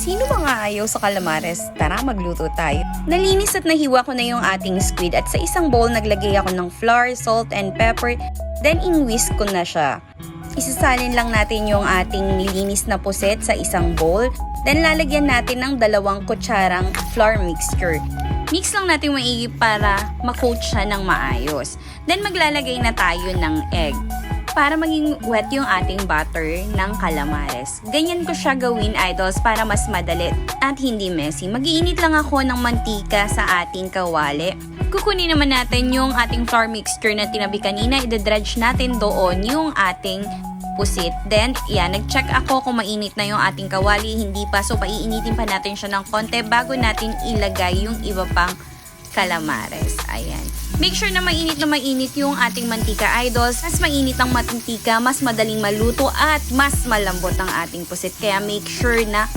Sino mga ayaw sa calamares? Tara, magluto tayo. Nalinis at nahiwa ko na yung ating squid at sa isang bowl naglagay ako ng flour, salt, and pepper. Then in-whisk ko na siya. Isasalin lang natin yung ating nilinis na puset sa isang bowl. Then lalagyan natin ng 2 kutsarang flour mixture. Mix lang natin maigi para ma-coat siya ng maayos. Then maglalagay na tayo ng egg para maging wet yung ating butter ng calamares. Ganyan ko siya gawin, idols, para mas madali at hindi messy. Mag-iinit lang ako ng mantika sa ating kawali. Kukunin naman natin yung ating flour mixture na tinabi kanina. I-dredge natin doon yung ating pusit. Then, yan, nag-check ako kung mainit na yung ating kawali. Hindi pa, so paiinitin pa natin siya ng konti bago natin ilagay yung iba pang calamares. Ayan. Make sure na mainit yung ating mantika, idols. Mas mainit ang mantika, mas madaling maluto at mas malambot ang ating pusit. Kaya make sure na